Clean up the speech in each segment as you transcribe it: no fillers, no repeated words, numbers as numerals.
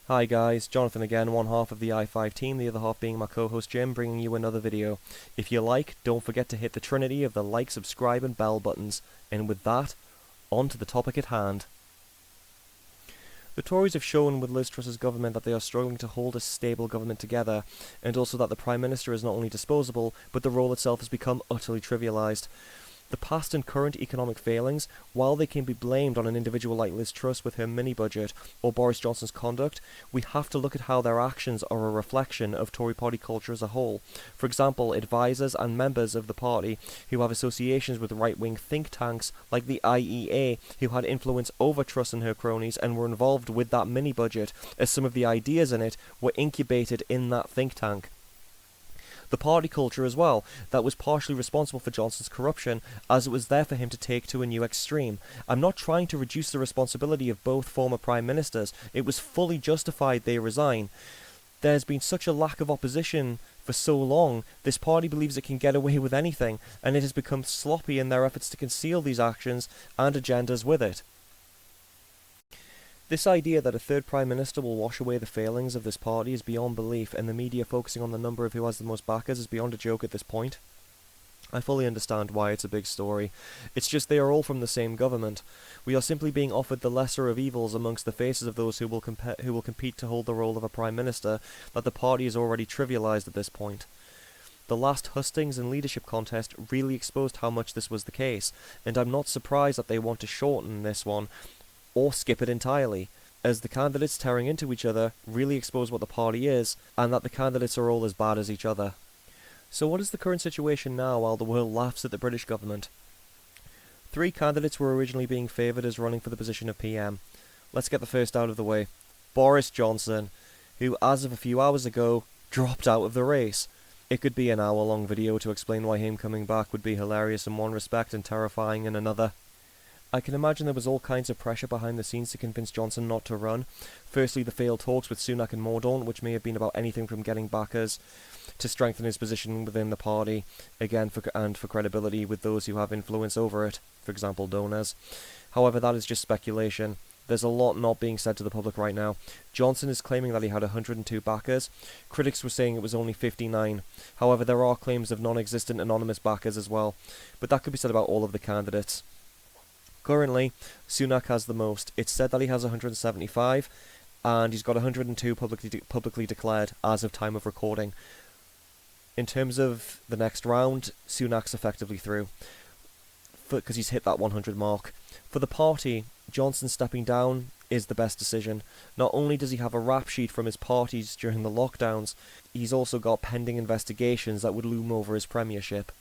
Hi guys, Jonathan again, one half of the i5 team, the other half being my co-host Jim, bringing you another video. If you like, don't forget to hit the trinity of the like, subscribe and bell buttons. And with that, on to the topic at hand. The Tories have shown with Liz Truss's government that they are struggling to hold a stable government together, and also that the Prime Minister is not only disposable, but the role itself has become utterly trivialised. The past and current economic failings, while they can be blamed on an individual like Liz Truss with her mini-budget or Boris Johnson's conduct, we have to look at how their actions are a reflection of Tory party culture as a whole. For example, advisers and members of the party who have associations with right-wing think tanks like the IEA, who had influence over Truss and her cronies and were involved with that mini-budget, as some of the ideas in it were incubated in that think tank. The party culture as well, that was partially responsible for Johnson's corruption, as it was there for him to take to a new extreme. I'm not trying to reduce the responsibility of both former Prime Ministers. It was fully justified they resign. There's been such a lack of opposition for so long, this party believes it can get away with anything, and it has become sloppy in their efforts to conceal these actions and agendas with it. This idea that a third Prime Minister will wash away the failings of this party is beyond belief, and the media focusing on the number of who has the most backers is beyond a joke at this point. I fully understand why it's a big story. It's just they are all from the same government. We are simply being offered the lesser of evils amongst the faces of those who will compete to hold the role of a Prime Minister that the party has already trivialised at this point. The last hustings and leadership contest really exposed how much this was the case, and I'm not surprised that they want to shorten this one, or skip it entirely, as the candidates tearing into each other really expose what the party is, and that the candidates are all as bad as each other. So what is the current situation now while the world laughs at the British government? 3 candidates were originally being favoured as running for the position of PM. Let's get the first out of the way. Boris Johnson, who as of a few hours ago, dropped out of the race. It could be an hour-long video to explain why him coming back would be hilarious in one respect and terrifying in another. I can imagine there was all kinds of pressure behind the scenes to convince Johnson not to run. Firstly, the failed talks with Sunak and Mordaunt, which may have been about anything from getting backers to strengthen his position within the party, again for credibility with those who have influence over it, for example donors. However, that is just speculation. There's a lot not being said to the public right now. Johnson is claiming that he had 102 backers. Critics were saying it was only 59. However, there are claims of non-existent anonymous backers as well. But that could be said about all of the candidates. Currently, Sunak has the most. It's said that he has 175, and he's got 102 publicly declared as of time of recording. In terms of the next round, Sunak's effectively through, because he's hit that 100 mark. For the party, Johnson stepping down is the best decision. Not only does he have a rap sheet from his parties during the lockdowns, he's also got pending investigations that would loom over his premiership.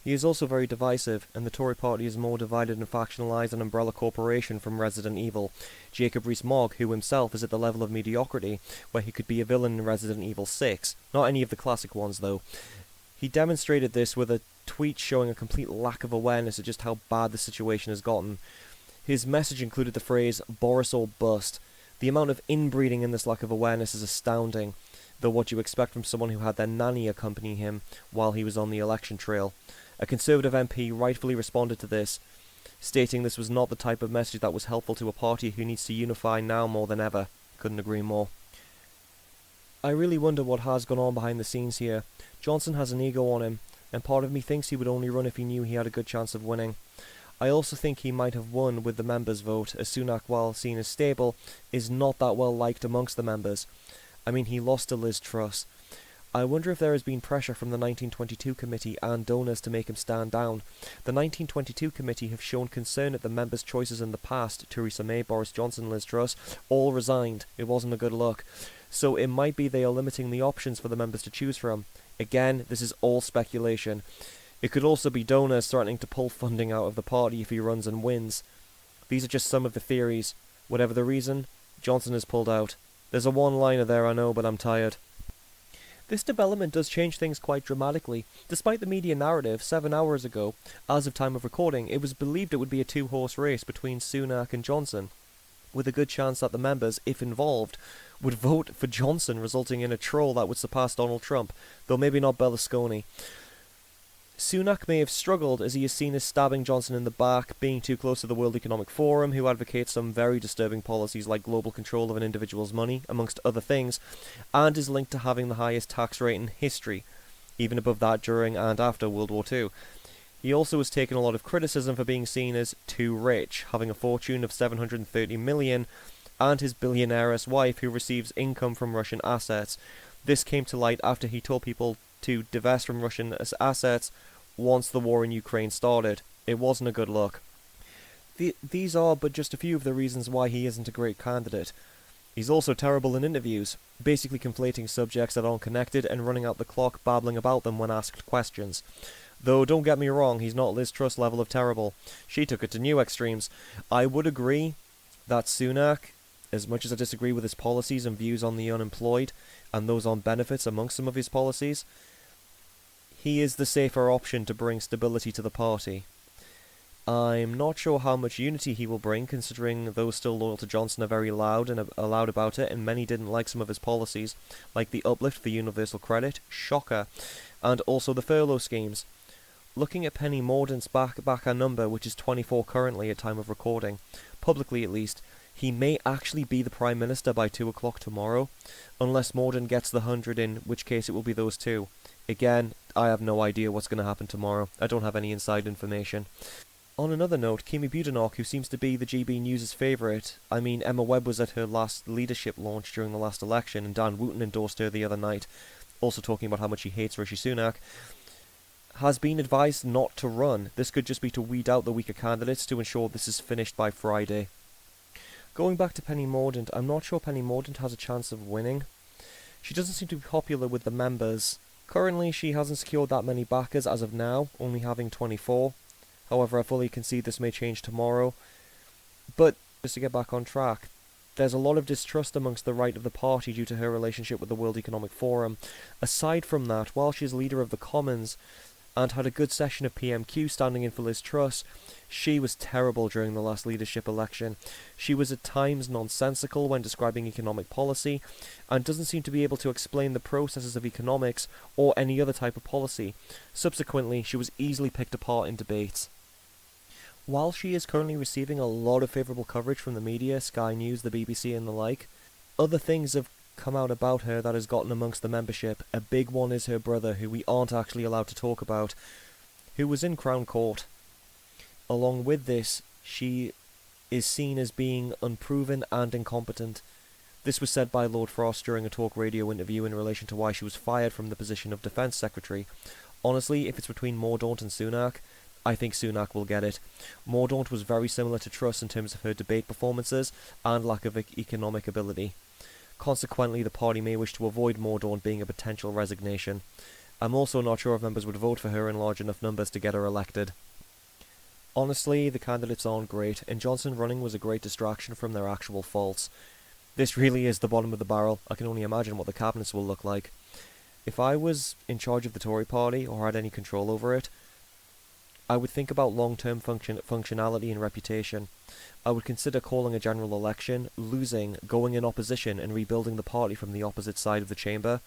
He is also very divisive, and the Tory party is more divided and factionalised an umbrella corporation from Resident Evil. Jacob Rees-Mogg, who himself is at the level of mediocrity, where he could be a villain in Resident Evil 6. Not any of the classic ones, though. He demonstrated this with a tweet showing a complete lack of awareness of just how bad the situation has gotten. His message included the phrase, "Boris or bust." The amount of inbreeding in this lack of awareness is astounding, though what you expect from someone who had their nanny accompany him while he was on the election trail. A Conservative MP rightfully responded to this, stating this was not the type of message that was helpful to a party who needs to unify now more than ever. Couldn't agree more. I really wonder what has gone on behind the scenes here. Johnson has an ego on him, and part of me thinks he would only run if he knew he had a good chance of winning. I also think he might have won with the members' vote, as Sunak, while seen as stable, is not that well liked amongst the members. I mean, he lost to Liz Truss. I wonder if there has been pressure from the 1922 committee and donors to make him stand down. The 1922 committee have shown concern at the members' choices in the past. Theresa May, Boris Johnson, Liz Truss, all resigned. It wasn't a good look. So it might be they are limiting the options for the members to choose from. Again, this is all speculation. It could also be donors threatening to pull funding out of the party if he runs and wins. These are just some of the theories. Whatever the reason, Johnson has pulled out. There's a one-liner there, I know, but I'm tired. This development does change things quite dramatically. Despite the media narrative, 7 hours ago, as of time of recording, it was believed it would be a 2-horse race between Sunak and Johnson, with a good chance that the members, if involved, would vote for Johnson, resulting in a troll that would surpass Donald Trump, though maybe not Berlusconi. Sunak may have struggled as he is seen as stabbing Johnson in the back, being too close to the World Economic Forum, who advocates some very disturbing policies like global control of an individual's money, amongst other things, and is linked to having the highest tax rate in history, even above that during and after World War II. He also has taken a lot of criticism for being seen as too rich, having a fortune of $730 million, and his billionaire-esque wife who receives income from Russian assets. This came to light after he told people to divest from Russian assets once the war in Ukraine started. It wasn't a good look. These are but just a few of the reasons why he isn't a great candidate. He's also terrible in interviews, basically conflating subjects that aren't connected and running out the clock babbling about them when asked questions. Though don't get me wrong, he's not Liz Truss level of terrible. She took it to new extremes. I would agree that Sunak, as much as I disagree with his policies and views on the unemployed and those on benefits amongst some of his policies, he is the safer option to bring stability to the party. I'm not sure how much unity he will bring, considering those still loyal to Johnson are very loud about it, and many didn't like some of his policies, like the uplift for universal credit, shocker, and also the furlough schemes. Looking at Penny Mordaunt's backer number, which is 24 currently at time of recording, publicly at least, he may actually be the Prime Minister by 2 o'clock tomorrow, unless Mordaunt gets the 100, in which case it will be those two. Again, I have no idea what's going to happen tomorrow. I don't have any inside information. On another note, Kimi Budinok, who seems to be the GB News' favourite, Emma Webb was at her last leadership launch during the last election, and Dan Wooten endorsed her the other night, also talking about how much he hates Rishi Sunak, has been advised not to run. This could just be to weed out the weaker candidates to ensure this is finished by Friday. Going back to Penny Mordaunt, I'm not sure Penny Mordaunt has a chance of winning. She doesn't seem to be popular with the members. Currently, she hasn't secured that many backers as of now, only having 24. However, I fully concede this may change tomorrow. But, just to get back on track, there's a lot of distrust amongst the right of the party due to her relationship with the World Economic Forum. Aside from that, while she's leader of the Commons, and had a good session of PMQ standing in for Liz Truss, she was terrible during the last leadership election. She was at times nonsensical when describing economic policy, and doesn't seem to be able to explain the processes of economics or any other type of policy. Subsequently, she was easily picked apart in debates. While she is currently receiving a lot of favourable coverage from the media, Sky News, the BBC and the like, other things have come out about her that has gotten amongst the membership. A big one is her brother, who we aren't actually allowed to talk about, who was in Crown Court. Along with this, she is seen as being unproven and incompetent. This was said by Lord Frost during a talk radio interview in relation to why she was fired from the position of Defence Secretary. Honestly, if it's between Mordaunt and Sunak, I think Sunak will get it. Mordaunt was very similar to Truss in terms of her debate performances and lack of economic ability. Consequently, the party may wish to avoid Mordaunt being a potential resignation. I'm also not sure if members would vote for her in large enough numbers to get her elected. Honestly, the candidates aren't great, and Johnson running was a great distraction from their actual faults. This really is the bottom of the barrel. I can only imagine what the cabinets will look like. If I was in charge of the Tory party, or had any control over it, I would think about long-term functionality and reputation. I would consider calling a general election, losing, going in opposition and rebuilding the party from the opposite side of the chamber,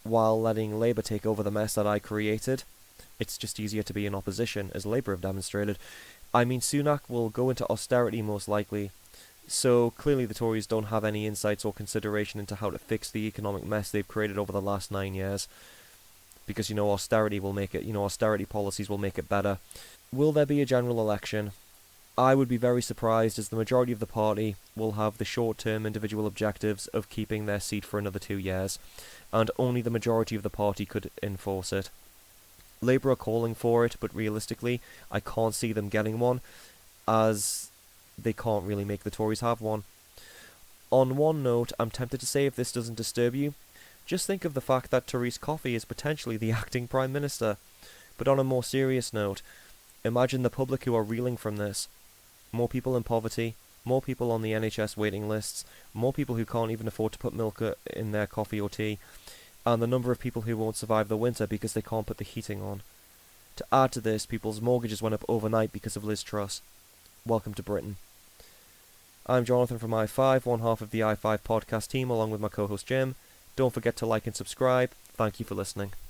while letting Labour take over the mess that I created. It's just easier to be in opposition, as Labour have demonstrated. Sunak will go into austerity most likely, so clearly the Tories don't have any insights or consideration into how to fix the economic mess they've created over the last 9 years. Because, austerity will make it, austerity policies will make it better. Will there be a general election? I would be very surprised, as the majority of the party will have the short-term individual objectives of keeping their seat for another 2 years, and only the majority of the party could enforce it. Labour are calling for it, but realistically, I can't see them getting one, as they can't really make the Tories have one. On one note, I'm tempted to say, if this doesn't disturb you, just think of the fact that Therese Coffey is potentially the acting Prime Minister. But on a more serious note, imagine the public who are reeling from this. More people in poverty, more people on the NHS waiting lists, more people who can't even afford to put milk in their coffee or tea, and the number of people who won't survive the winter because they can't put the heating on. To add to this, people's mortgages went up overnight because of Liz Truss. Welcome to Britain. I'm Jonathan from i5, one half of the i5 podcast team, along with my co-host Jim. Don't forget to like and subscribe. Thank you for listening.